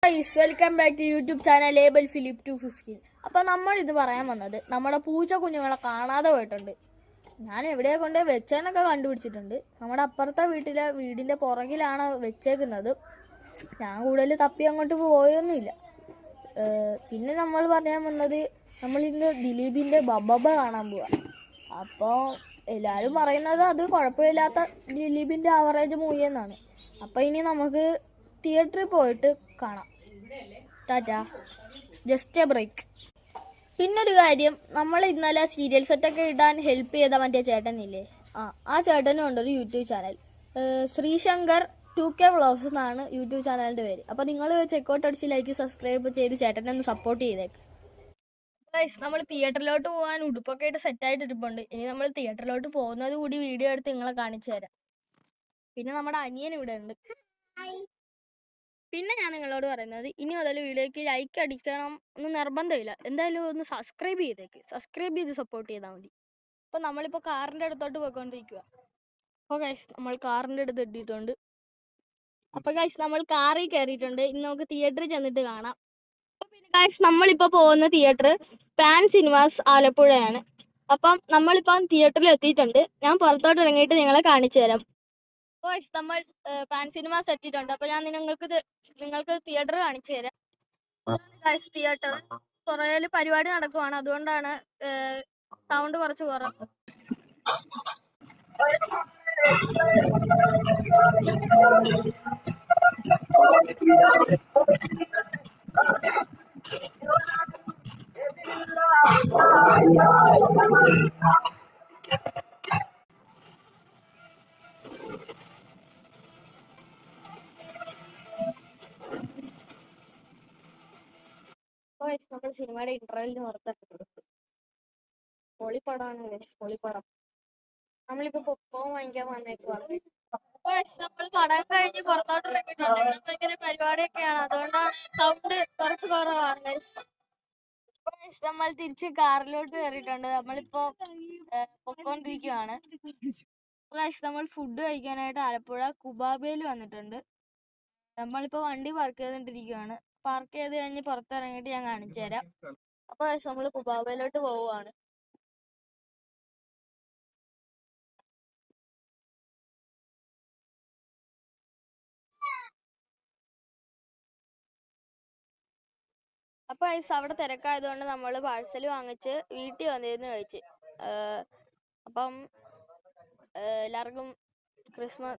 Welcome back to YouTube channel label Philip 215. അപ്പോൾ നമ്മൾ ഇത് പറയാൻ വന്നത് നമ്മുടെ പൂച്ച കുഞ്ഞുങ്ങളെ കാണാതെ പോയിട്ടുണ്ട്. ഞാൻ എവിടെയാ കൊണ്ട് വെച്ചെന്നൊക്കെ കണ്ടുപിടിച്ചിട്ടുണ്ട്. നമ്മുടെ അപ്പുറത്തെ വീടിൻ്റെ പുറകിലാണ് വെച്ചേക്കുന്നത്. ഞാൻ കൂടുതൽ തപ്പി അങ്ങോട്ട് പോയൊന്നുമില്ല. പിന്നെ നമ്മൾ പറയാൻ വന്നത് നമ്മളിന്ന് ദിലീപിൻ്റെ ബബ്ബ കാണാൻ പോവാ. അപ്പോൾ എല്ലാവരും പറയുന്നത് അത് കുഴപ്പമില്ലാത്ത ദിലീപിൻ്റെ ആവറേജ് മൂവി എന്നാണ്. അപ്പോൾ ഇനി നമുക്ക് തിയേറ്ററിൽ പോയിട്ട് കാണാം. Tata, just a break. പിന്നൊരു കാര്യം, നമ്മൾ ഇന്നലെ സീരിയൽ സെറ്റൊക്കെ ഇടാൻ ഹെൽപ്പ് ചെയ്ത മറ്റേ ചേട്ടനില്ലേ, ആ ചേട്ടനും ഉണ്ടൊരു YouTube channel. Sreesankar 2K vlogs എന്നാണ് യൂട്യൂബ് ചാനലിൻ്റെ പേര്. അപ്പോൾ നിങ്ങൾ ചെക്കൗട്ട് അടിച്ച് ലൈക്ക് സബ്സ്ക്രൈബ് ചെയ്ത് ചേട്ടനെ ഒന്ന് സപ്പോർട്ട് ചെയ്തേക്ക്. നമ്മൾ തിയേറ്ററിലോട്ട് പോകാൻ ഉടുപ്പൊക്കെ ആയിട്ട് സെറ്റായിട്ട് ഇരിപ്പുണ്ട്. ഇനി നമ്മൾ തിയേറ്ററിലോട്ട് പോകുന്നത് കൂടി വീഡിയോ എടുത്ത് നിങ്ങളെ കാണിച്ചു തരാം. പിന്നെ നമ്മുടെ അനിയൻ ഇവിടെ ഉണ്ട്. പിന്നെ ഞാൻ നിങ്ങളോട് പറയുന്നത്, ഇനി മുതൽ വീഡിയോയ്ക്ക് ലൈക്ക് അടിക്കണം എന്ന് നിർബന്ധമില്ല. എന്തായാലും ഒന്ന് സബ്സ്ക്രൈബ് ചെയ്തേക്ക്. സബ്സ്ക്രൈബ് ചെയ്ത് സപ്പോർട്ട് ചെയ്താൽ മതി. അപ്പോൾ നമ്മളിപ്പോൾ കാറിൻ്റെ അടുത്തോട്ട് പോയിക്കൊണ്ടിരിക്കുക. അപ്പോൾ ഗൈസ്, നമ്മൾ കാറിൻ്റെ അടുത്ത് എത്തിയിട്ടുണ്ട്. അപ്പോൾ ഗൈസ്, നമ്മൾ കാറിൽ കയറിയിട്ടുണ്ട്. ഇനി നമുക്ക് തിയേറ്ററിൽ ചെന്നിട്ട് കാണാം. അപ്പോൾ പിന്നെ ഗൈസ്, നമ്മളിപ്പോൾ പോകുന്ന തിയേറ്റർ പാൻ സിനിമാസ് ആലപ്പുഴയാണ്. അപ്പം നമ്മളിപ്പം തിയേറ്ററിൽ എത്തിയിട്ടുണ്ട്. ഞാൻ പുറത്തോട്ട് ഇറങ്ങിയിട്ട് നിങ്ങളെ കാണിച്ചു തരാം. നമ്മൾ പാൻ സിനിമാസ് എത്തിയിട്ടുണ്ട്. അപ്പോൾ ഞാൻ നിങ്ങൾക്ക് തിയേറ്റർ കാണിച്ചു തരാം. ഇതാണ് തിയേറ്റർ. പുറകിൽ പരിപാടി നടക്കുവാണ്, അതുകൊണ്ടാണ് സൗണ്ട് കുറച്ച് കുറവ്. നമ്മൾ സിനിമയുടെ ഇന്റർവെല്ലിന് പുറത്തിട്ടുണ്ട്. പൊളിപ്പടമാണ്, പൊളിപ്പടം. നമ്മളിപ്പോ പോപ്കോൺ വാങ്ങിക്കാൻ വന്നേക്കുവാണ്. നമ്മൾ പടം കഴിഞ്ഞ് പുറത്തോട്ട് ഇറങ്ങിയിട്ടുണ്ട്. ഇവിടെ ഭയങ്കര പരിപാടിയൊക്കെയാണ്, അതുകൊണ്ടാണ് സൗണ്ട് കുറച്ച് കുറവാണ്. നമ്മൾ തിരിച്ച് കാറിലോട്ട് കയറിയിട്ടുണ്ട്. നമ്മളിപ്പോ പൊക്കോണ്ടിരിക്കുവാണ്. നമ്മൾ ഫുഡ് കഴിക്കാനായിട്ട് ആലപ്പുഴ കുബാബയിൽ വന്നിട്ടുണ്ട്. നമ്മളിപ്പോ വണ്ടി പാർക്ക് ചെയ്തോണ്ടിരിക്കുവാണ്. പാർക്ക് ചെയ്ത് കഴിഞ്ഞ് പുറത്തിറങ്ങിയിട്ട് ഞാൻ കാണിച്ചു തരാം. അപ്പൊ നമ്മൾ കുബാബയിലോട്ട് പോവുകയാണ്. അപ്പൊ അവിടെ തിരക്കായതുകൊണ്ട് നമ്മൾ പാഴ്സൽ വാങ്ങിച്ച് വീട്ടിൽ വന്നിരുന്ന് കഴിച്ച്. അപ്പം എല്ലാവർക്കും